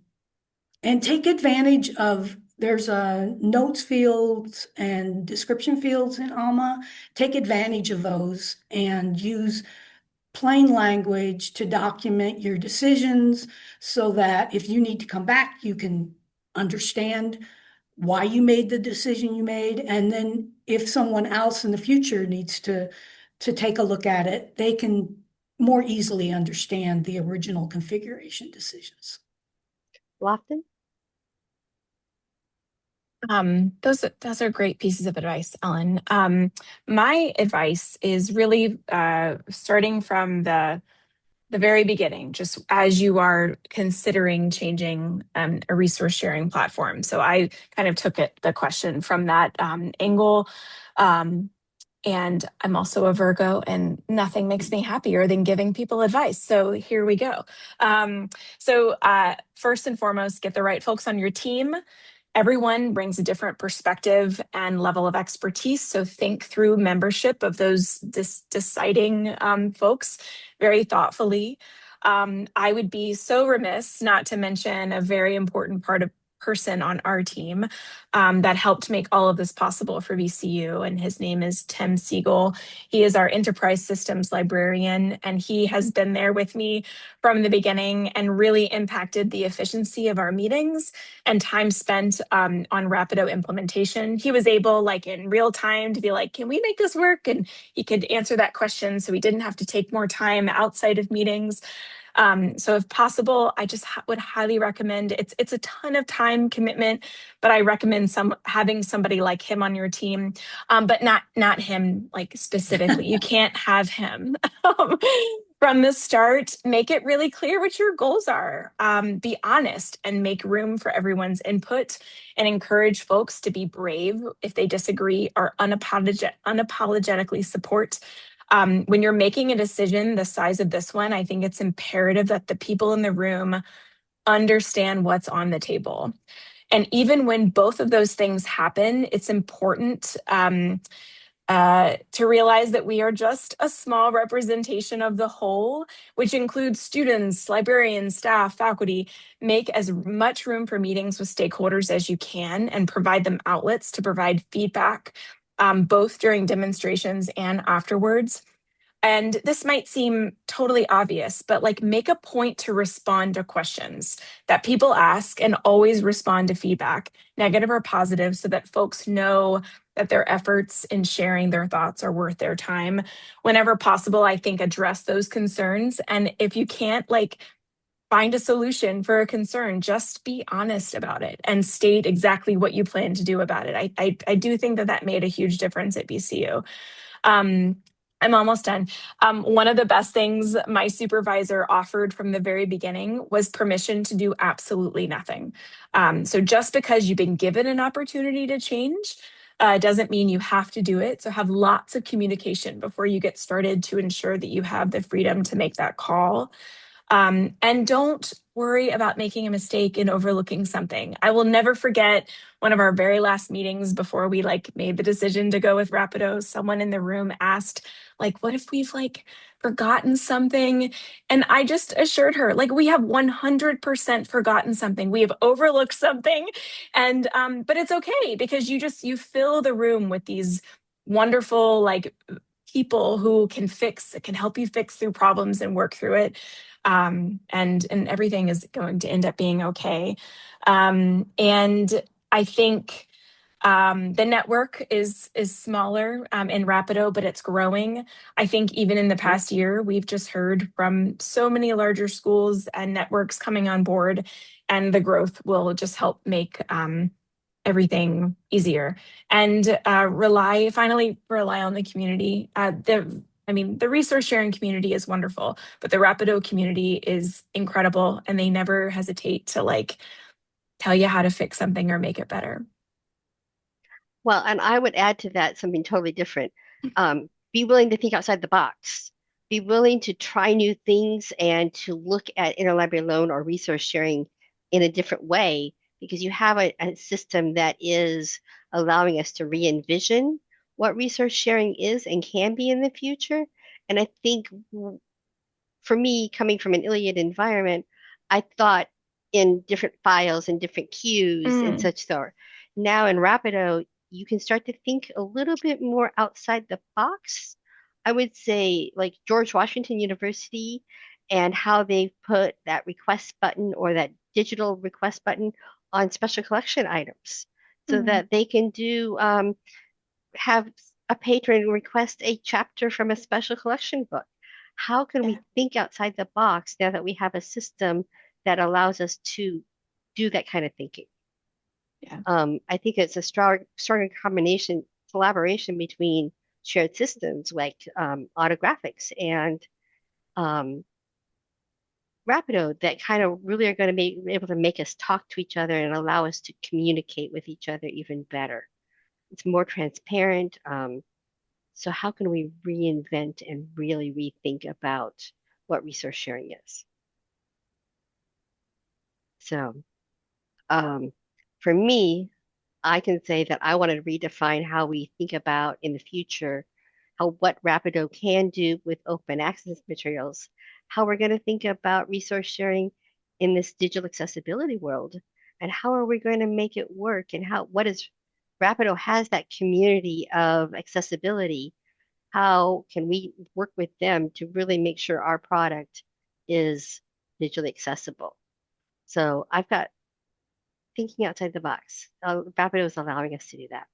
take advantage of, there's notes fields and description fields in Alma. Take advantage of those and use plain language to document your decisions so that if you need to come back, you can understand why you made the decision you made. And then if someone else in the future needs to take a look at it, they can more easily understand the original configuration decisions. Lofton? Those are great pieces of advice, Ellen. My advice is really starting from the very beginning, just as you are considering changing a resource sharing platform. So I kind of took the question from that angle. Um, and I'm also a Virgo, and nothing makes me happier than giving people advice. So here we go. First and foremost, get the right folks on your team. Everyone brings a different perspective and level of expertise. So think through membership of those deciding folks very thoughtfully. I would be so remiss not to mention a very important part of person on our team that helped make all of this possible for VCU, and his name is Tim Siegel. He is our enterprise systems librarian, and he has been there with me from the beginning and really impacted the efficiency of our meetings and time spent on Rapido implementation. He was able, like in real time, to be like, can we make this work? And he could answer that question so we didn't have to take more time outside of meetings. So if possible, I just would highly recommend, it's a ton of time commitment, but I recommend having somebody like him on your team, but not him like specifically. You can't have him. From the start, make it really clear what your goals are. Be honest and make room for everyone's input, and encourage folks to be brave if they disagree, or unapologetically support. When you're making a decision the size of this one, I think it's imperative that the people in the room understand what's on the table. And even when both of those things happen, it's important to realize that we are just a small representation of the whole, which includes students, librarians, staff, faculty. Make as much room for meetings with stakeholders as you can and provide them outlets to provide feedback, both during demonstrations and afterwards. And this might seem totally obvious, but like make a point to respond to questions that people ask and always respond to feedback, negative or positive, so that folks know that their efforts in sharing their thoughts are worth their time. Whenever possible, I think address those concerns. And if you can't like find a solution for a concern, just be honest about it and state exactly what you plan to do about it. I do think that made a huge difference at BCU. Um, I'm almost done. One of the best things my supervisor offered from the very beginning was permission to do absolutely nothing. So just because you've been given an opportunity to change doesn't mean you have to do it. So have lots of communication before you get started to ensure that you have the freedom to make that call. And don't worry about making a mistake and overlooking something. I will never forget one of our very last meetings before we like made the decision to go with Rapido. Someone in the room asked, like, what if we've like forgotten something? And I just assured her, like, we have 100% forgotten something. We have overlooked something. And but it's okay, because you fill the room with these wonderful like people who can help you fix through problems and work through it. And everything is going to end up being okay. And I think the network is smaller in Rapido, but it's growing. I think even in the past year, we've just heard from so many larger schools and networks coming on board, and the growth will just help make everything easier. And finally rely on the community. The resource sharing community is wonderful, but the Rapido community is incredible, and they never hesitate to like tell you how to fix something or make it better. Well, and I would add to that something totally different. Be willing to think outside the box. Be willing to try new things and to look at interlibrary loan or resource sharing in a different way, because you have a system that is allowing us to re-envision what resource sharing is and can be in the future. And I think for me, coming from an Iliad environment, I thought in different files and different queues and Mm. such sort. Now in Rapido, you can start to think a little bit more outside the box. I would say like George Washington University and how they put that request button or that digital request button on special collection items so Mm. that they can have a patron request a chapter from a special collection book. How can Yeah. we think outside the box now that we have a system that allows us to do that kind of thinking? Yeah. I think it's a stronger collaboration between shared systems like autographics and um, Rapido that kind of really are going to be able to make us talk to each other and allow us to communicate with each other even better. It's more transparent. So how can we reinvent and really rethink about what resource sharing is? So um, for me, I can say that I want to redefine how we think about in the future, how what Rapido can do with open access materials, how we're going to think about resource sharing in this digital accessibility world, and how are we going to make it work, and how what is Rapido has that community of accessibility. How can we work with them to really make sure our product is digitally accessible? So I've got thinking outside the box. Rapido is allowing us to do that.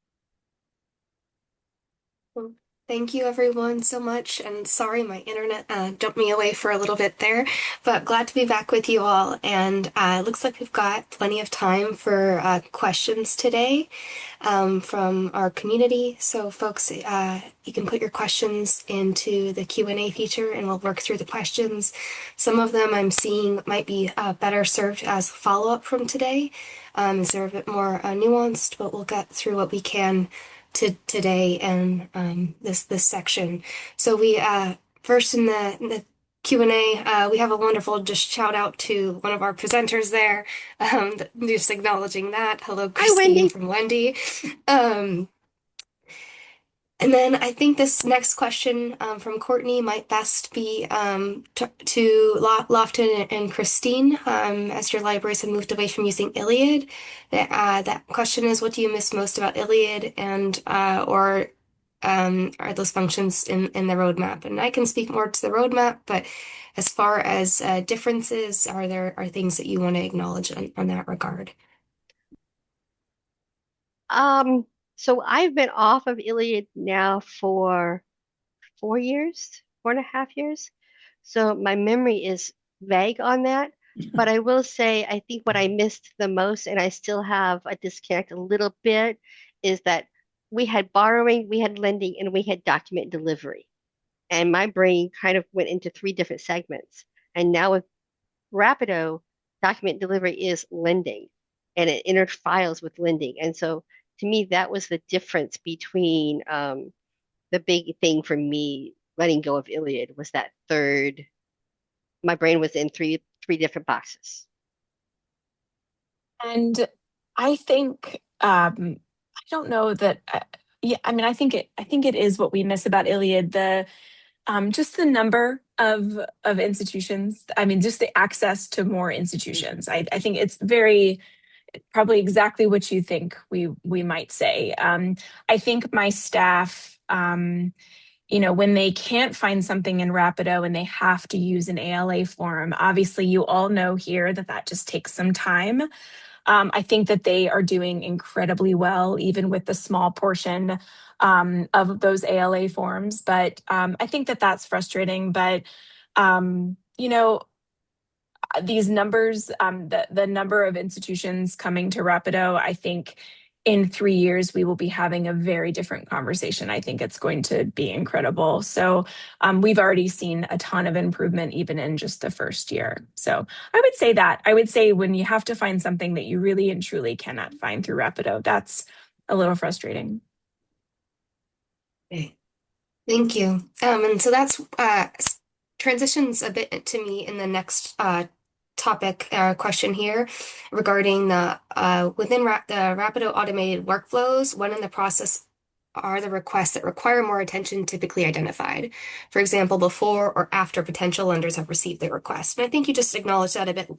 Well, thank you everyone so much. And sorry, my internet jumped me away for a little bit there, but glad to be back with you all. And looks like we've got plenty of time for questions today from our community. So folks, you can put your questions into the Q&A feature and we'll work through the questions. Some of them I'm seeing might be better served as follow-up from today. As they're a bit more nuanced, but we'll get through what we can to today and this section. So we first in the Q&A, we have a wonderful just shout out to one of our presenters there, just acknowledging that. Hello, Hi, Christine Wendy. from Wendy. Um, and then I think this next question from Courtney might best be to Lofton and Christine, as your libraries have moved away from using Iliad. That question is, what do you miss most about Iliad, and or are those functions in the roadmap? And I can speak more to the roadmap, but as far as differences, are things that you want to acknowledge on that regard? Um, so I've been off of Iliad now for 4 years, 4.5 years. So my memory is vague on that. But I will say, I think what I missed the most, and I still have a disconnect a little bit, is that we had borrowing, we had lending, and we had document delivery. And my brain kind of went into three different segments. And now with Rapido, document delivery is lending and it interfiles with lending. And so to me, that was the difference between the big thing for me letting go of Iliad was that third. My brain was in three different boxes. And I think I don't know that. Yeah, I mean, I think it is what we miss about Iliad. The just the number of institutions. I mean, just the access to more institutions. I think it's very probably exactly what you think we might say. I think my staff. When they can't find something in Rapido and they have to use an ALA form, obviously you all know here that that just takes some time. I think that they are doing incredibly well, even with the small portion of those ALA forms. But I think that that's frustrating. But these numbers, the number of institutions coming to Rapido, I think in 3 years we will be having a very different conversation. I think it's going to be incredible. So we've already seen a ton of improvement even in just the first year. So I would say that. I would say when you have to find something that you really and truly cannot find through Rapido, that's a little frustrating. Okay. Thank you. And so that's transitions a bit to me in the next topic question here regarding the within the Rapido automated workflows, when in the process are the requests that require more attention typically identified? For example, before or after potential lenders have received their request. And I think you just acknowledged that a bit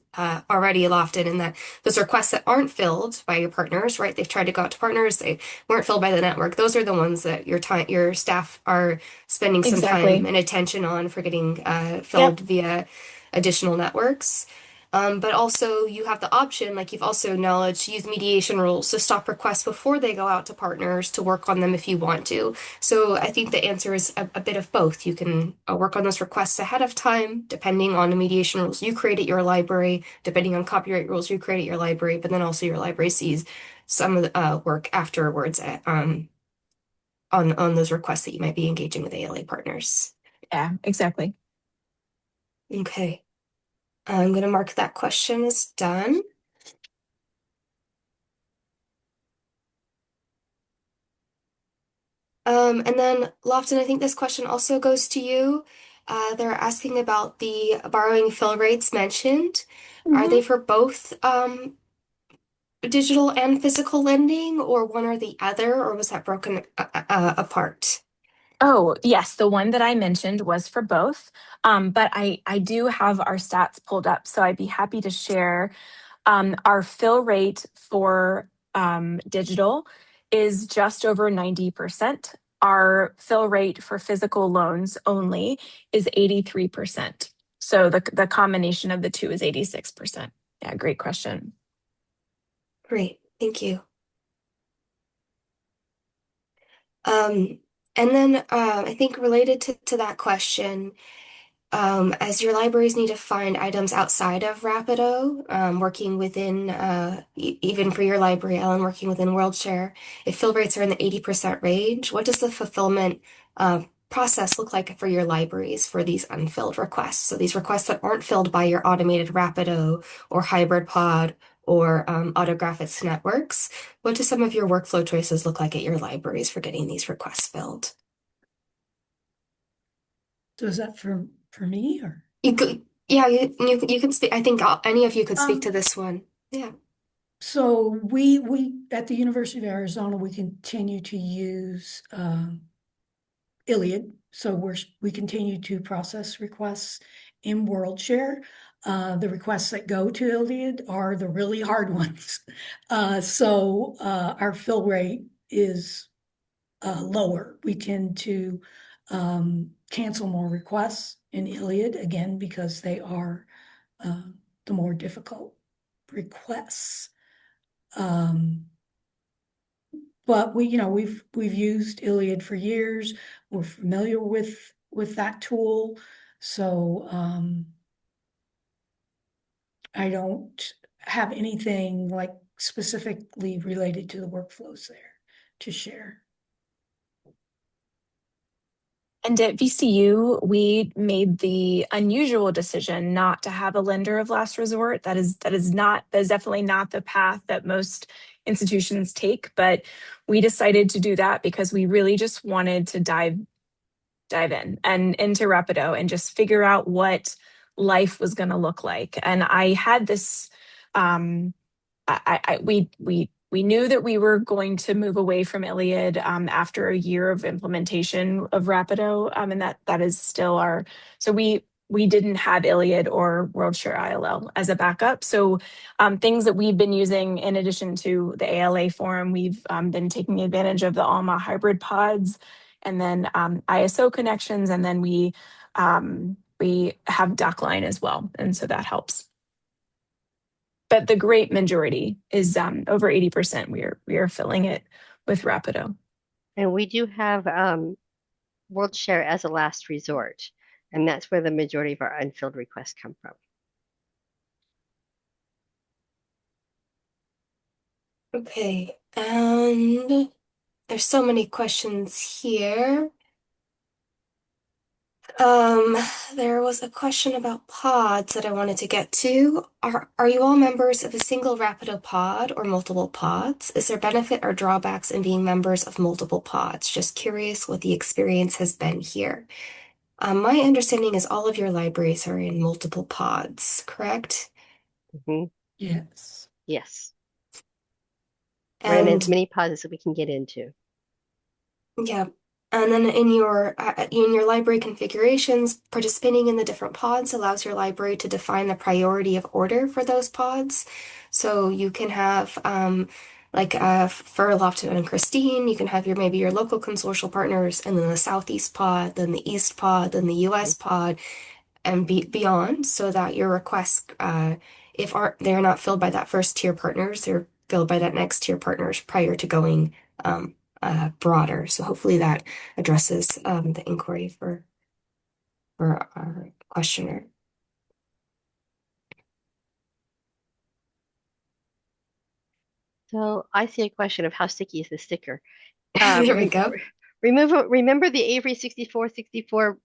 already, Lofton, in that those requests that aren't filled by your partners, right? They've tried to go out to partners, they weren't filled by the network. Those are the ones that your staff are spending some time Exactly. and attention on for getting Yep. filled via additional networks. But also you have the option, like you've also acknowledged, to use mediation rules to stop requests before they go out to partners to work on them if you want to. So I think the answer is a bit of both. You can work on those requests ahead of time, depending on the mediation rules you create at your library, depending on copyright rules you create at your library, but then also your library sees some of the work afterwards on those requests that you might be engaging with ALA partners. Yeah, exactly. Okay. I'm going to mark that question as done. And then, Lofton, I think this question also goes to you. They're asking about the borrowing fill rates mentioned. Are Mhm. they for both digital and physical lending, or one or the other, or was that broken apart? Oh, yes, the one that I mentioned was for both. But I do have our stats pulled up, so I'd be happy to share. Our fill rate for digital is just over 90%. Our fill rate for physical loans only is 83%. So the combination of the two is 86%. Yeah, great question. Great, thank you. Um, and then I think related to that question, as your libraries need to find items outside of Rapido, working within, even for your library, Ellen, working within WorldShare, if fill rates are in the 80% range, what does the fulfillment process look like for your libraries for these unfilled requests? So these requests that aren't filled by your automated Rapido or hybrid pod or autographics networks, what do some of your workflow choices look like at your libraries for getting these requests filled? So is that for me or? You could, yeah, you can speak. I think any of you could speak to Um, this one. Yeah. so we at the University of Arizona, we continue to use Iliad. So we continue to process requests in WorldShare. The requests that go to Iliad are the really hard ones. Our fill rate is lower. We tend to cancel more requests in Iliad again because they are uh, the more difficult requests. Um, but we've used Iliad for years. We're familiar with that tool. So I don't have anything like specifically related to the workflows there to share. And at VCU, we made the unusual decision not to have a lender of last resort. That is definitely not the path that most institutions take. But we decided to do that because we really just wanted to dive in and into Rapido and just figure out what life was going to look like. And I had this we knew that we were going to move away from Iliad after a year of implementation of Rapido, and that is still our. So we didn't have Iliad or WorldShare ILL as a backup. So things that we've been using in addition to the ALA forum, we've been taking advantage of the Alma hybrid pods, and then ISO connections, and then we have Duckline as well, and so that helps, but the great majority is over 80%. We are filling it with Rapido. And we do have WorldShare as a last resort, and that's where the majority of our unfilled requests come from. Okay. And there's so many questions here. Um, there was a question about pods that I wanted to get to. Are you all members of a single Rapido pod or multiple pods? Is there benefit or drawbacks in being members of multiple pods? Just curious what the experience has been here. My understanding is all of your libraries are in multiple pods, correct? Mhm. Yes. Yes, we're in as And many pods as we can get into. yeah. And then in your library configurations, participating in the different pods allows your library to define the priority of order for those pods. So you can have for Lofton and Christine, you can have maybe your local consortial partners and then the Southeast pod, then the East pod, then the US Mhm. pod, and beyond so that your requests if they're not filled by that first tier partners, they're filled by that next tier partners prior to going broader. So hopefully that addresses the inquiry for our questioner. So I see a question of how sticky is the sticker. There we Re go. remember the Avery 6464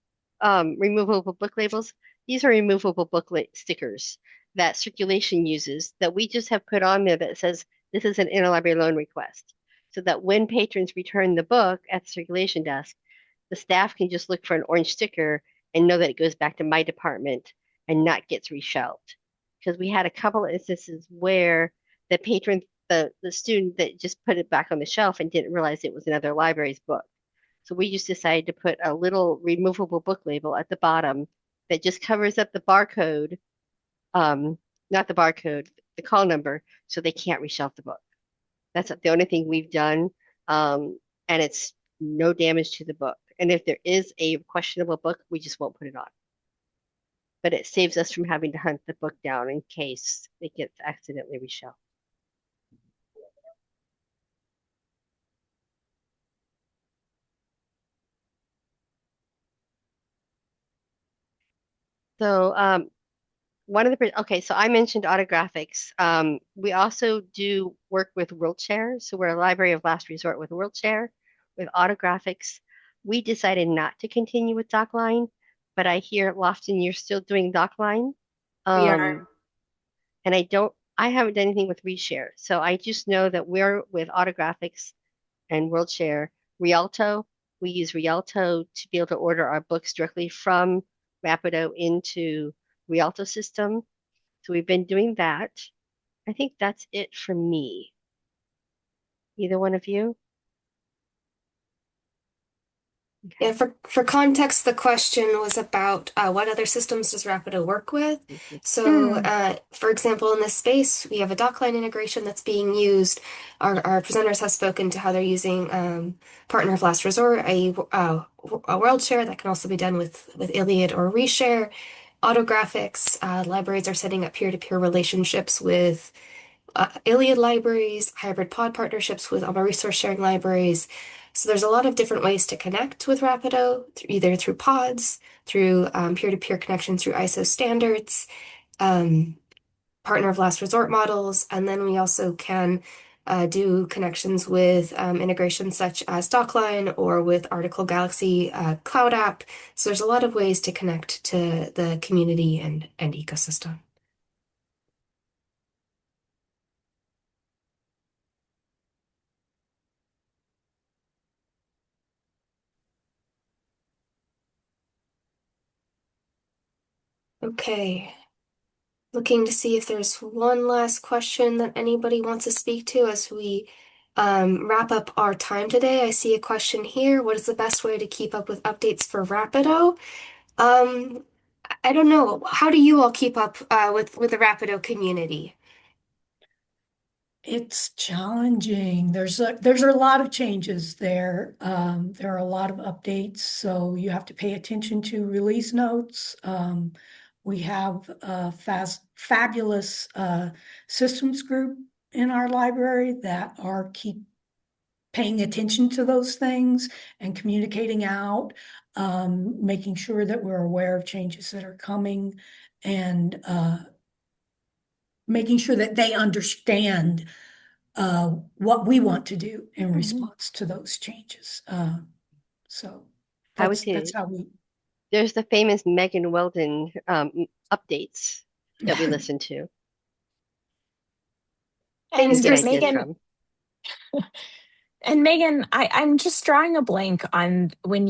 removable book labels? These are removable booklet stickers that circulation uses that we just have put on there that says this is an interlibrary loan request. So that when patrons return the book at the circulation desk, the staff can just look for an orange sticker and know that it goes back to my department and not gets reshelved. Because we had a couple of instances where the patron, the student that just put it back on the shelf and didn't realize it was another library's book. So we just decided to put a little removable book label at the bottom that just covers up the barcode, not the barcode, the call number, so they can't reshelve the book. That's the only thing we've done, and it's no damage to the book. And if there is a questionable book, we just won't put it on. But it saves us from having to hunt the book down in case it gets accidentally reshelved. So one of the okay, so I mentioned autographics. We also do work with Worldshare, so we're a library of last resort with Worldshare, with autographics. We decided not to continue with DocLine, but I hear Lofton you're still doing DocLine. We are. And I haven't done anything with Reshare, so I just know that we're with autographics and Worldshare. Rialto, we use Rialto to be able to order our books directly from Rapido into Rialto system. So we've been doing that. I think that's it for me. Either one of you? Yeah, for context, the question was about what other systems does Rapido work with? Mhm. So, for example, in this space, we have a DocLine integration that's being used. Our presenters have spoken to how they're using Partner of Last Resort, a world share that can also be done with Iliad or Reshare. Autographics, libraries are setting up peer-to-peer relationships with Iliad libraries, hybrid pod partnerships with other resource sharing libraries. So there's a lot of different ways to connect with Rapido, either through pods, through peer-to-peer connections through ISO standards, um, partner of last resort models, and then we also can do connections with integrations such as DocLine or with Article Galaxy Cloud App. So there's a lot of ways to connect to the community and ecosystem. Okay. Looking to see if there's one last question that anybody wants to speak to as we wrap up our time today. I see a question here. What is the best way to keep up with updates for Rapido? Um, I don't know. How do you all keep up with the Rapido community? It's challenging. There's a lot of changes there. There are a lot of updates, so you have to pay attention to release notes. We have a fabulous systems group in our library that are keep paying attention to those things and communicating out, making sure that we're aware of changes that are coming, and making sure that they understand what we want to do in response to those changes. So I would that's say how we. there's the famous Megan Weldon updates that we listen to. Thanks, And Get ideas Christine. Megan, from. and Megan, I'm just drawing a blank on when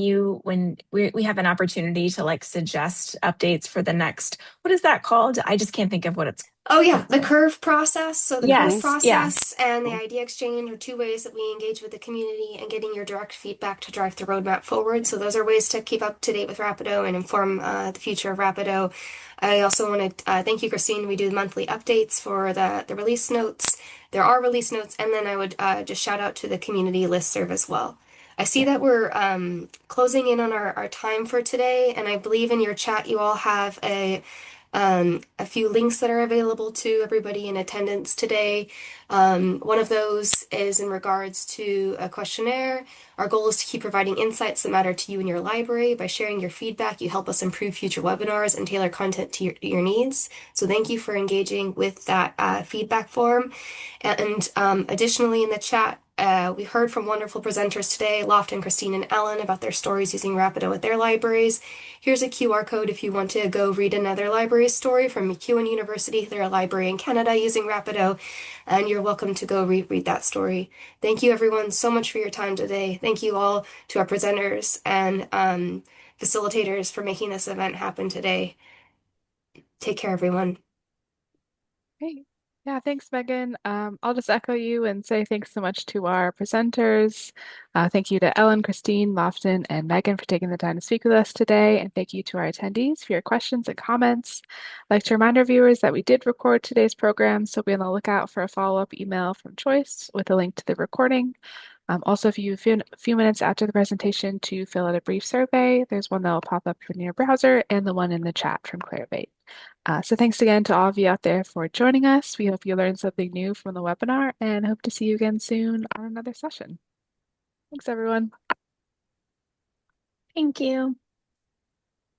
we have an opportunity to like suggest updates for the next, what is that called? I just can't think of Oh what yeah, it's the called. curve process. So the curve Yes, yeah. process and the idea exchange are two ways that we engage with the community and getting your direct feedback to drive the roadmap forward. So those are ways to keep up to date with Rapido and inform the future of Rapido. I also want to thank you, Christine. We do monthly updates for the release notes. There are release notes, and then I would just shout out to the community listserv as well. I see Yeah. that we're closing in on our time for today, and I believe in your chat you all have a few links that are available to everybody in attendance today. One of those is in regards to a questionnaire. Our goal is to keep providing insights that matter to you and your library. By sharing your feedback, you help us improve future webinars and tailor content to your needs. So thank you for engaging with that feedback form. And additionally, in the chat, we heard from wonderful presenters today, Lofton, Christine, and Ellen, about their stories using Rapido at their libraries. Here's a QR code if you want to go read another library story from MacEwan University. They're a library in Canada using Rapido, and you're welcome to go read that story. Thank you, everyone, so much for your time today. Thank you all to our presenters and facilitators for making this event happen today. Take care, everyone. Great. Yeah, thanks, Megan. I'll just echo you and say thanks so much to our presenters. Thank you to Ellen, Christine, Lofton, and Megan for taking the time to speak with us today. And thank you to our attendees for your questions and comments. I'd like to remind our viewers that we did record today's program, so be on the lookout for a follow-up email from Choice with a link to the recording. Also, if you have a few minutes after the presentation to fill out a brief survey, there's one that will pop up in your browser and the one in the chat from Clarivate. So thanks again to all of you out there for joining us. We hope you learned something new from the webinar and hope to see you again soon on another session. Thanks, everyone. Thank you.